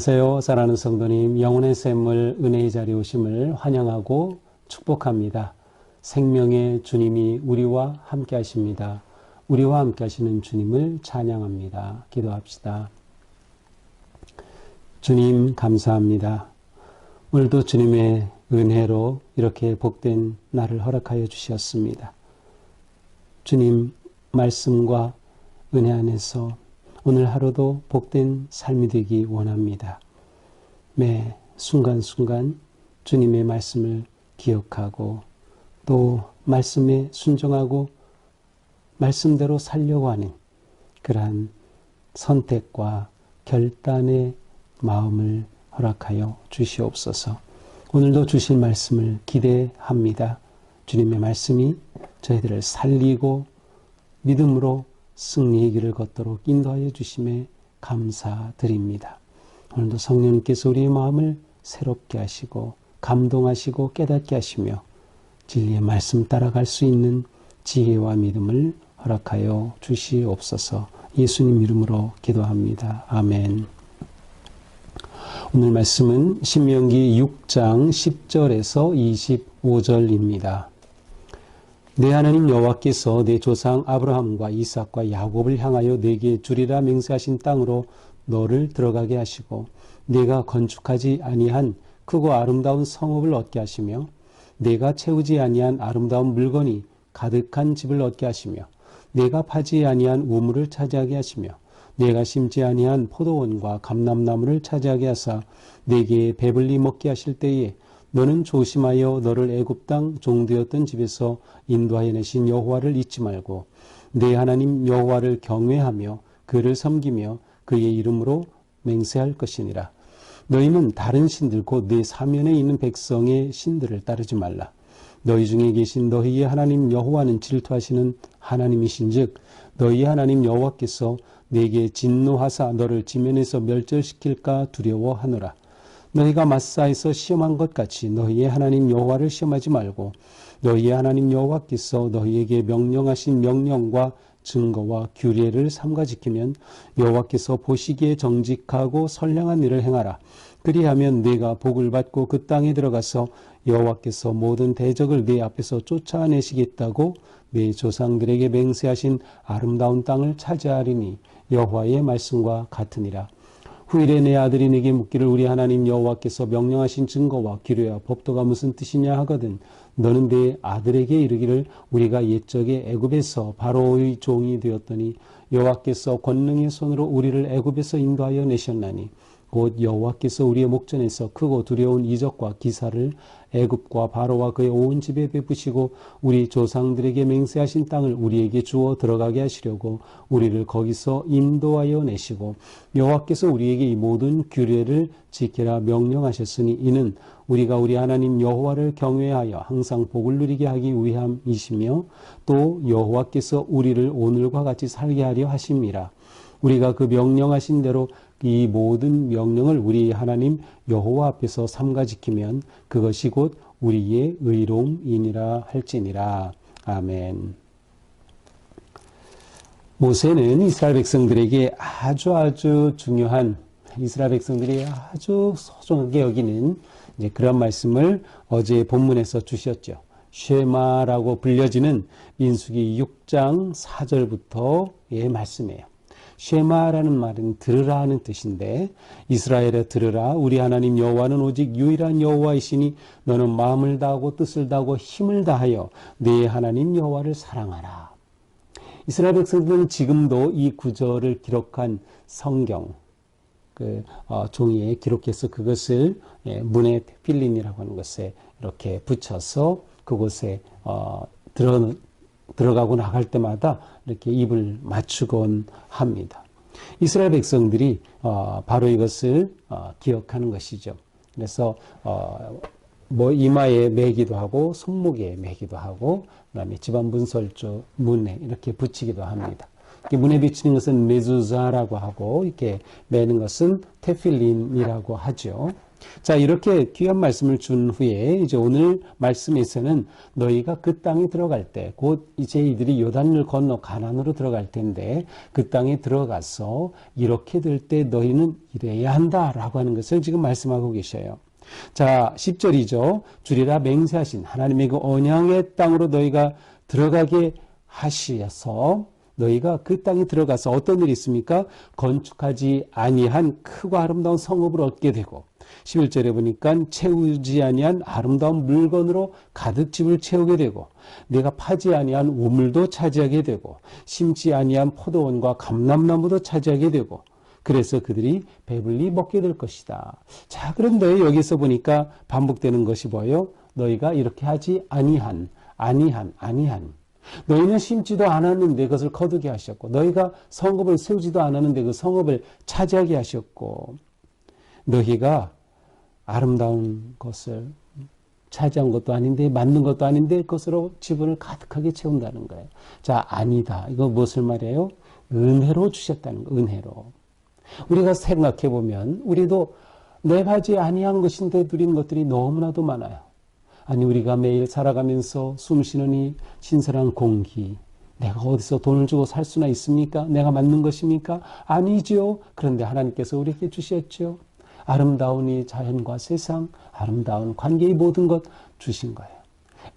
안녕하세요. 사랑하는 성도님, 영혼의 샘물 은혜의 자리에 오심을 환영하고 축복합니다. 생명의 주님이 우리와 함께 하십니다. 우리와 함께 하시는 주님을 찬양합니다. 기도합시다. 주님 감사합니다. 오늘도 주님의 은혜로 이렇게 복된 날을 허락하여 주셨습니다. 주님 말씀과 은혜 안에서 오늘 하루도 복된 삶이 되기 원합니다. 매 순간순간 주님의 말씀을 기억하고 또 말씀에 순종하고 말씀대로 살려고 하는 그러한 선택과 결단의 마음을 허락하여 주시옵소서. 오늘도 주실 말씀을 기대합니다. 주님의 말씀이 저희들을 살리고 믿음으로 승리의 길을 걷도록 인도하여 주심에 감사드립니다. 오늘도 성령님께서 우리의 마음을 새롭게 하시고 감동하시고 깨닫게 하시며 진리의 말씀 따라갈 수 있는 지혜와 믿음을 허락하여 주시옵소서. 예수님 이름으로 기도합니다. 아멘. 오늘 말씀은 신명기 6장 10절에서 25절입니다. 내 하나님 여호와께서 내 조상 아브라함과 이삭과 야곱을 향하여 내게 주리라 맹세하신 땅으로 너를 들어가게 하시고 내가 건축하지 아니한 크고 아름다운 성읍을 얻게 하시며 내가 채우지 아니한 아름다운 물건이 가득한 집을 얻게 하시며 내가 파지 아니한 우물을 차지하게 하시며 내가 심지 아니한 포도원과 감람나무를 차지하게 하사 내게 배불리 먹게 하실 때에 너는 조심하여 너를 애굽 땅 종되었던 집에서 인도하여 내신 여호와를 잊지 말고 내 하나님 여호와를 경외하며 그를 섬기며 그의 이름으로 맹세할 것이니라. 너희는 다른 신들 곧 내 사면에 있는 백성의 신들을 따르지 말라. 너희 중에 계신 너희의 하나님 여호와는 질투하시는 하나님이신즉 너희 하나님 여호와께서 내게 진노하사 너를 지면에서 멸절시킬까 두려워하노라. 너희가 마사에서 시험한 것 같이 너희의 하나님 여호와를 시험하지 말고 너희의 하나님 여호와께서 너희에게 명령하신 명령과 증거와 규례를 삼가 지키면 여호와께서 보시기에 정직하고 선량한 일을 행하라. 그리하면 네가 복을 받고 그 땅에 들어가서 여호와께서 모든 대적을 네 앞에서 쫓아내시겠다고 네 조상들에게 맹세하신 아름다운 땅을 차지하리니 여호와의 말씀과 같으니라. 후일에 내 아들이 내게 묻기를 우리 하나님 여호와께서 명령하신 증거와 규례와 법도가 무슨 뜻이냐 하거든 너는 내 아들에게 이르기를 우리가 옛적에 애굽에서 바로의 종이 되었더니 여호와께서 권능의 손으로 우리를 애굽에서 인도하여 내셨나니 곧 여호와께서 우리의 목전에서 크고 두려운 이적과 기사를 애굽과 바로와 그의 온 집에 베푸시고 우리 조상들에게 맹세하신 땅을 우리에게 주어 들어가게 하시려고 우리를 거기서 인도하여 내시고 여호와께서 우리에게 이 모든 규례를 지키라 명령하셨으니 이는 우리가 우리 하나님 여호와를 경외하여 항상 복을 누리게 하기 위함이시며 또 여호와께서 우리를 오늘과 같이 살게 하려 하심이라. 우리가 그 명령하신 대로 이 모든 명령을 우리 하나님 여호와 앞에서 삼가 지키면 그것이 곧 우리의 의로움이니라 할지니라. 아멘. 모세는 이스라엘 백성들에게 아주 중요한 이스라엘 백성들이 아주 소중하게 여기는 이제 그런 말씀을 어제 본문에서 주셨죠. 쉐마라고 불려지는 민수기 6장 4절부터의 말씀이에요. 쉐마라는 말은 들으라 하는 뜻인데 이스라엘에 들으라 우리 하나님 여호와는 오직 유일한 여호와이시니 너는 마음을 다하고 뜻을 다하고 힘을 다하여 네 하나님 여호와를 사랑하라. 이스라엘 백성들은 지금도 이 구절을 기록한 성경 종이에 기록해서 그것을 문에 테필린이라고 하는 것에 이렇게 붙여서 그곳에 들어가고 나갈 때마다 이렇게 입을 맞추곤 합니다. 이스라엘 백성들이 바로 이것을 기억하는 것이죠. 그래서 이마에 매기도 하고 손목에 매기도 하고 그다음에 집안 문설주 문에 이렇게 붙이기도 합니다. 문에 비치는 것은 메주자라고 하고 이렇게 매는 것은 테필린이라고 하죠. 자, 이렇게 귀한 말씀을 준 후에 이제 오늘 말씀에서는 너희가 그 땅에 들어갈 때, 곧 이제 이들이 요단을 건너 가나안으로 들어갈 텐데 그 땅에 들어가서 이렇게 될 때 너희는 이래야 한다라고 하는 것을 지금 말씀하고 계셔요. 자, 10절이죠. 주리라 맹세하신 하나님의 그 언약의 땅으로 너희가 들어가게 하시어서 너희가 그 땅에 들어가서 어떤 일이 있습니까? 건축하지 아니한 크고 아름다운 성읍을 얻게 되고 11절에 보니까 채우지 아니한 아름다운 물건으로 가득 집을 채우게 되고 내가 파지 아니한 우물도 차지하게 되고 심지 아니한 포도원과 감람나무도 차지하게 되고 그래서 그들이 배불리 먹게 될 것이다. 자, 그런데 여기서 보니까 반복되는 것이 뭐예요? 너희가 이렇게 하지 아니한. 너희는 심지도 않았는데 그것을 거두게 하셨고 너희가 성읍을 세우지도 않았는데 그 성읍을 차지하게 하셨고 너희가 아름다운 것을 차지한 것도 아닌데 만든 것도 아닌데 그것으로 지분을 가득하게 채운다는 거예요. 자, 아니다. 이거 무엇을 말해요? 은혜로 주셨다는 거. 은혜로. 우리가 생각해 보면 우리도 내 바지에 아니한 것인데 누리는 것들이 너무나도 많아요. 아니 우리가 매일 살아가면서 숨쉬는 이 신선한 공기 내가 어디서 돈을 주고 살 수나 있습니까? 내가 맞는 것입니까? 아니죠. 그런데 하나님께서 우리에게 주셨죠. 아름다운 이 자연과 세상, 아름다운 관계의 모든 것 주신 거예요.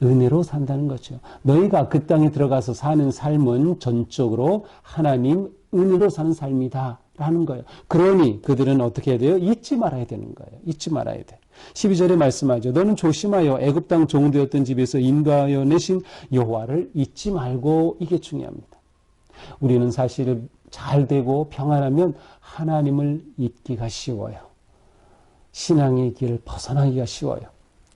은혜로 산다는 거죠. 너희가 그 땅에 들어가서 사는 삶은 전적으로 하나님 은혜로 사는 삶이다 라는 거예요. 그러니 그들은 어떻게 해야 돼요? 잊지 말아야 되는 거예요. 잊지 말아야 돼. 12절에 말씀하죠. 너는 조심하여 애굽 땅 종되었던 집에서 인도하여 내신 여호와를 잊지 말고. 이게 중요합니다. 우리는 사실 잘 되고 평안하면 하나님을 잊기가 쉬워요. 신앙의 길을 벗어나기가 쉬워요.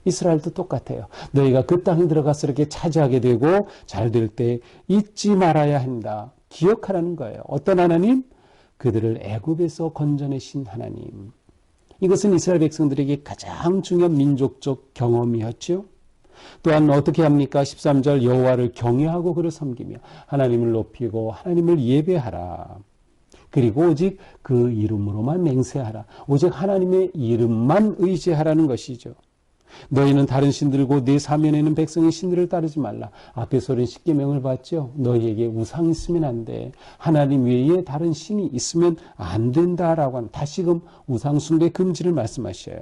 이스라엘도 똑같아요. 너희가 그 땅에 들어가서 이렇게 차지하게 되고 잘 될 때 잊지 말아야 한다. 기억하라는 거예요. 어떤 하나님? 그들을 애굽에서 건져내신 하나님. 이것은 이스라엘 백성들에게 가장 중요한 민족적 경험이었죠. 또한 어떻게 합니까? 13절 여호와를 경외하고 그를 섬기며 하나님을 높이고 하나님을 예배하라. 그리고 오직 그 이름으로만 맹세하라. 오직 하나님의 이름만 의지하라는 것이죠. 너희는 다른 신들고 내 사면에는 백성의 신들을 따르지 말라. 앞에서는 십계명을 봤죠. 너희에게 우상 있으면 안 돼. 하나님 외에 다른 신이 있으면 안 된다라고 하는 다시금 우상 숭배 금지를 말씀하셔요.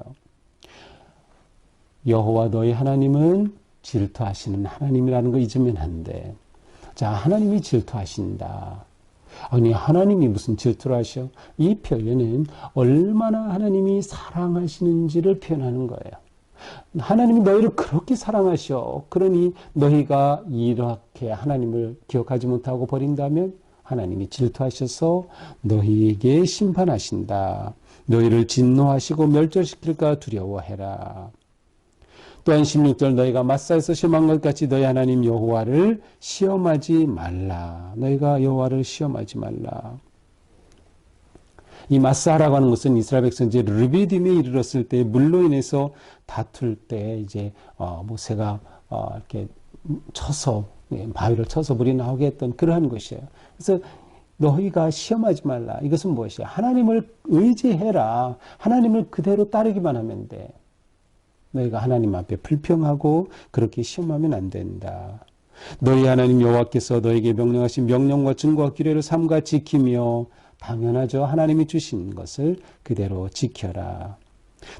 여호와 너희 하나님은 질투하시는 하나님이라는 거 잊으면 안 돼. 자, 하나님이 질투하신다. 아니 하나님이 무슨 질투를 하셔? 이 표현은 얼마나 하나님이 사랑하시는지를 표현하는 거예요. 하나님이 너희를 그렇게 사랑하셔. 그러니 너희가 이렇게 하나님을 기억하지 못하고 버린다면 하나님이 질투하셔서 너희에게 심판하신다. 너희를 진노하시고 멸절시킬까 두려워해라. 또한 16절 너희가 마사에서 시험한 것 같이 너희 하나님 여호와를 시험하지 말라. 너희가 여호와를 시험하지 말라. 이 마사라고 하는 것은 이스라엘 백성들이 르비딤에 이르렀을 때 물로 인해서 다툴 때 이제 모세가 이렇게 쳐서 바위를 쳐서 물이 나오게 했던 그러한 것이에요. 그래서 너희가 시험하지 말라. 이것은 무엇이야? 하나님을 의지해라. 하나님을 그대로 따르기만 하면 돼. 너희가 하나님 앞에 불평하고 그렇게 시험하면 안 된다. 너희 하나님 여호와께서 너희에게 명령하신 명령과 증거와 규례를 삼가 지키며 당연하죠. 하나님이 주신 것을 그대로 지켜라.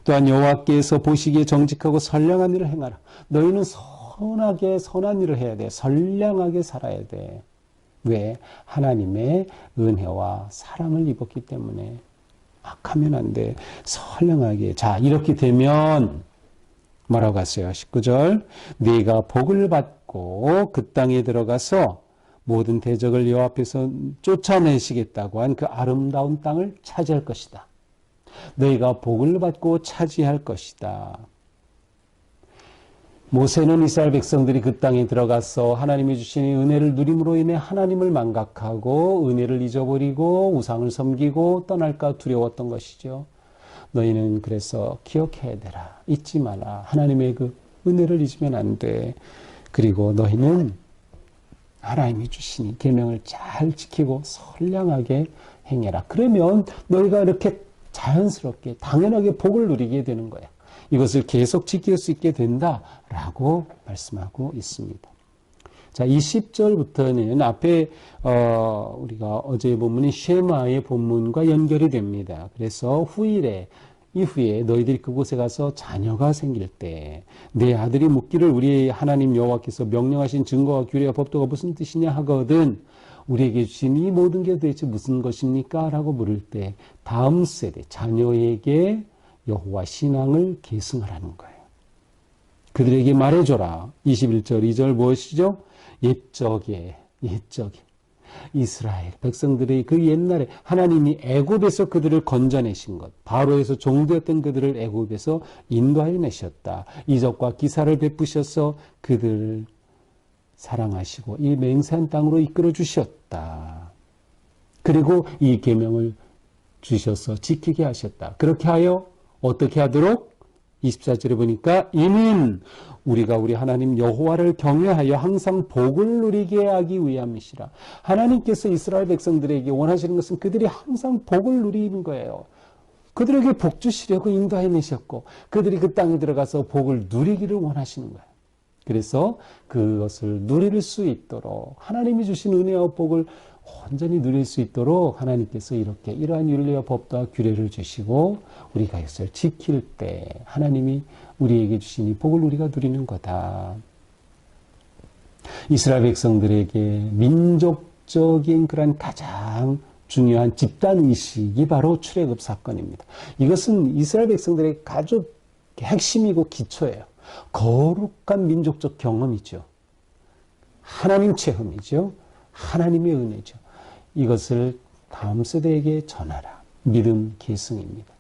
또한 여호와께서 보시기에 정직하고 선량한 일을 행하라. 너희는 선하게 선한 일을 해야 돼. 선량하게 살아야 돼. 왜? 하나님의 은혜와 사랑을 입었기 때문에. 악하면 안 돼. 선량하게. 자, 이렇게 되면 뭐라고 하세요? 19절 네가 복을 받고 그 땅에 들어가서 모든 대적을 여호와 앞에서 쫓아내시겠다고 한 그 아름다운 땅을 차지할 것이다. 너희가 복을 받고 차지할 것이다. 모세는 이스라엘 백성들이 그 땅에 들어가서 하나님이 주신 은혜를 누림으로 인해 하나님을 망각하고 은혜를 잊어버리고 우상을 섬기고 떠날까 두려웠던 것이죠. 너희는 그래서 기억해야 되라. 잊지 마라. 하나님의 그 은혜를 잊으면 안 돼. 그리고 너희는 하나님이 주신 이 계명을 잘 지키고 선량하게 행해라. 그러면 너희가 이렇게 자연스럽게 당연하게 복을 누리게 되는 거야. 이것을 계속 지킬 수 있게 된다라고 말씀하고 있습니다. 자, 20절부터는 앞에 우리가 어제 본문인 쉐마의 본문과 연결이 됩니다. 그래서 이후에 너희들이 그곳에 가서 자녀가 생길 때 내 아들이 묻기를 우리 하나님 여호와께서 명령하신 증거와 규례와 법도가 무슨 뜻이냐 하거든 우리에게 주신 이 모든 게 도대체 무슨 것입니까? 라고 물을 때 다음 세대 자녀에게 여호와 신앙을 계승하라는 거예요. 그들에게 말해줘라. 21절 2절 무엇이죠? 옛적에 이스라엘 백성들의 그 옛날에 하나님이 애굽에서 그들을 건져내신 것, 바로에서 종되었던 그들을 애굽에서 인도하여 내셨다. 이적과 기사를 베푸셔서 그들을 사랑하시고 이 맹세한 땅으로 이끌어 주셨다. 그리고 이 계명을 주셔서 지키게 하셨다. 그렇게 하여 어떻게 하도록? 24절에 보니까 이는 우리가 우리 하나님 여호와를 경외하여 항상 복을 누리게 하기 위함이시라. 하나님께서 이스라엘 백성들에게 원하시는 것은 그들이 항상 복을 누리는 거예요. 그들에게 복 주시려고 인도해 내셨고 그들이 그 땅에 들어가서 복을 누리기를 원하시는 거예요. 그래서 그것을 누릴 수 있도록 하나님이 주신 은혜와 복을 온전히 누릴 수 있도록 하나님께서 이렇게 이러한 율례와 법도와 규례를 주시고 우리가 이것을 지킬 때 하나님이 우리에게 주신 이 복을 우리가 누리는 거다. 이스라엘 백성들에게 민족적인 그런 가장 중요한 집단의식이 바로 출애굽 사건입니다. 이것은 이스라엘 백성들의 가장 핵심이고 기초예요. 거룩한 민족적 경험이죠. 하나님 체험이죠. 하나님의 은혜죠. 이것을 다음 세대에게 전하라. 믿음 계승입니다.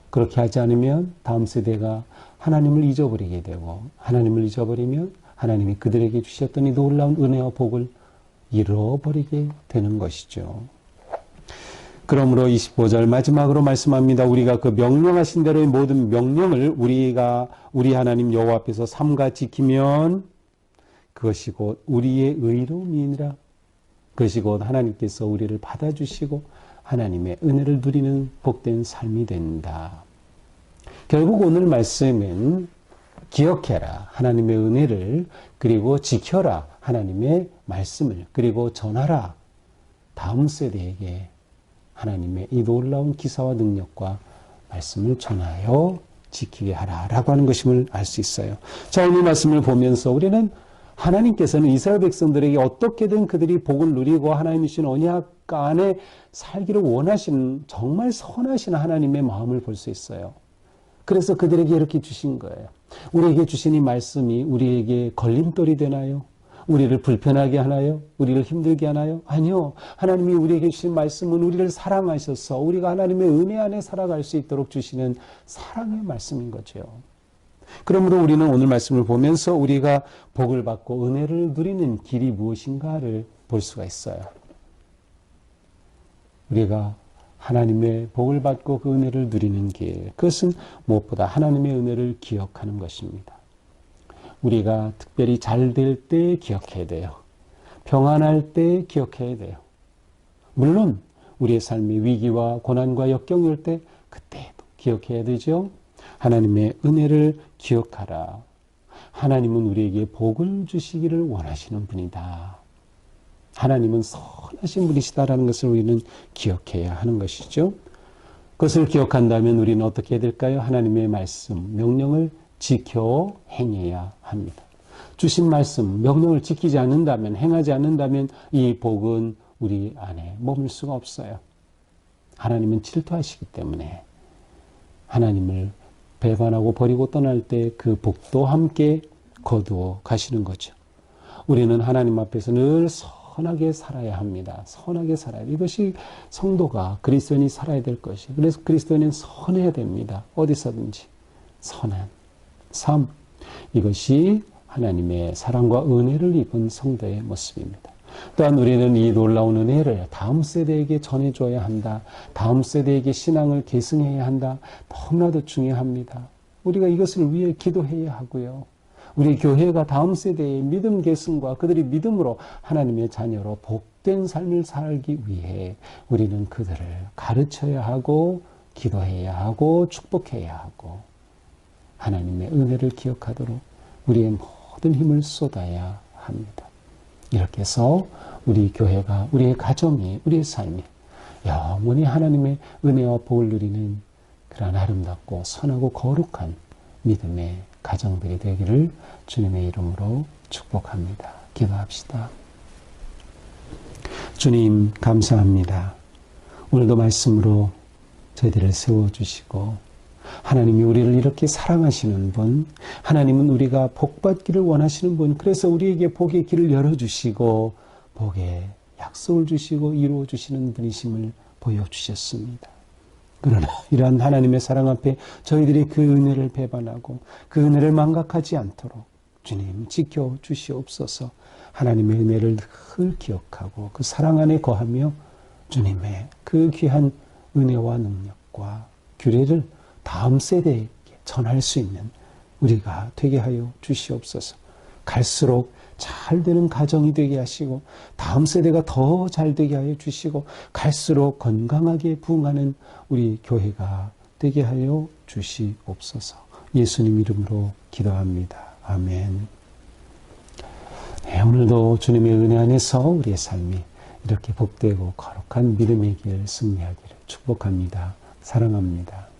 그렇게 하지 않으면 다음 세대가 하나님을 잊어버리게 되고 하나님을 잊어버리면 하나님이 그들에게 주셨던 이 놀라운 은혜와 복을 잃어버리게 되는 것이죠. 그러므로 25절 마지막으로 말씀합니다. 우리가 그 명령하신 대로의 모든 명령을 우리 하나님 여호와 앞에서 삼가 지키면 그것이 곧 우리의 의로움이니라. 그것이 곧 하나님께서 우리를 받아주시고 하나님의 은혜를 누리는 복된 삶이 된다. 결국 오늘 말씀은 기억해라. 하나님의 은혜를 그리고 지켜라. 하나님의 말씀을 그리고 전하라. 다음 세대에게 하나님의 이 놀라운 기사와 능력과 말씀을 전하여 지키게 하라라고 하는 것임을 알 수 있어요. 자, 오늘 말씀을 보면서 우리는 하나님께서는 이스라엘 백성들에게 어떻게든 그들이 복을 누리고 하나님이 주신 언약 안에 살기를 원하시는 정말 선하신 하나님의 마음을 볼 수 있어요. 그래서 그들에게 이렇게 주신 거예요. 우리에게 주신 이 말씀이 우리에게 걸림돌이 되나요? 우리를 불편하게 하나요? 우리를 힘들게 하나요? 아니요. 하나님이 우리에게 주신 말씀은 우리를 사랑하셔서 우리가 하나님의 은혜 안에 살아갈 수 있도록 주시는 사랑의 말씀인 거죠. 그러므로 우리는 오늘 말씀을 보면서 우리가 복을 받고 은혜를 누리는 길이 무엇인가를 볼 수가 있어요. 우리가 하나님의 복을 받고 그 은혜를 누리는 길, 그것은 무엇보다 하나님의 은혜를 기억하는 것입니다. 우리가 특별히 잘 될 때 기억해야 돼요. 평안할 때 기억해야 돼요. 물론 우리의 삶이 위기와 고난과 역경일 때 그때도 기억해야 되죠. 하나님의 은혜를 기억하라. 하나님은 우리에게 복을 주시기를 원하시는 분이다. 하나님은 선하신 분이시다라는 것을 우리는 기억해야 하는 것이죠. 그것을 기억한다면 우리는 어떻게 해야 될까요? 하나님의 말씀, 명령을 지켜 행해야 합니다. 주신 말씀, 명령을 지키지 않는다면, 행하지 않는다면 이 복은 우리 안에 머물 수가 없어요. 하나님은 질투하시기 때문에 하나님을 배반하고 버리고 떠날 때 그 복도 함께 거두어 가시는 거죠. 우리는 하나님 앞에서 늘 선하게 살아야 합니다. 선하게 살아야 돼요. 이것이 성도가 그리스도인이 살아야 될 것이에요. 그래서 그리스도인은 선해야 됩니다. 어디서든지 선한 삶, 이것이 하나님의 사랑과 은혜를 입은 성도의 모습입니다. 또한 우리는 이 놀라운 은혜를 다음 세대에게 전해줘야 한다. 다음 세대에게 신앙을 계승해야 한다. 너무나도 중요합니다. 우리가 이것을 위해 기도해야 하고요. 우리 교회가 다음 세대의 믿음 계승과 그들이 믿음으로 하나님의 자녀로 복된 삶을 살기 위해 우리는 그들을 가르쳐야 하고 기도해야 하고 축복해야 하고 하나님의 은혜를 기억하도록 우리의 모든 힘을 쏟아야 합니다. 이렇게 해서 우리 교회가, 우리의 가정이, 우리의 삶이 영원히 하나님의 은혜와 복을 누리는 그러한 아름답고 선하고 거룩한 믿음의 가정들이 되기를 주님의 이름으로 축복합니다. 기도합시다. 주님 감사합니다. 오늘도 말씀으로 저희들을 세워주시고 하나님이 우리를 이렇게 사랑하시는 분, 하나님은 우리가 복받기를 원하시는 분, 그래서 우리에게 복의 길을 열어주시고 복의 약속을 주시고 이루어 주시는 분이심을 보여주셨습니다. 그러나 이러한 하나님의 사랑 앞에 저희들이 그 은혜를 배반하고 그 은혜를 망각하지 않도록 주님 지켜주시옵소서. 하나님의 은혜를 늘 기억하고 그 사랑 안에 거하며 주님의 그 귀한 은혜와 능력과 규례를 다음 세대에게 전할 수 있는 우리가 되게 하여 주시옵소서. 갈수록 잘 되는 가정이 되게 하시고 다음 세대가 더 잘 되게 하여 주시고 갈수록 건강하게 부흥하는 우리 교회가 되게 하여 주시옵소서. 예수님 이름으로 기도합니다. 아멘. 네, 오늘도 주님의 은혜 안에서 우리의 삶이 이렇게 복되고 거룩한 믿음의 길 승리하기를 축복합니다. 사랑합니다.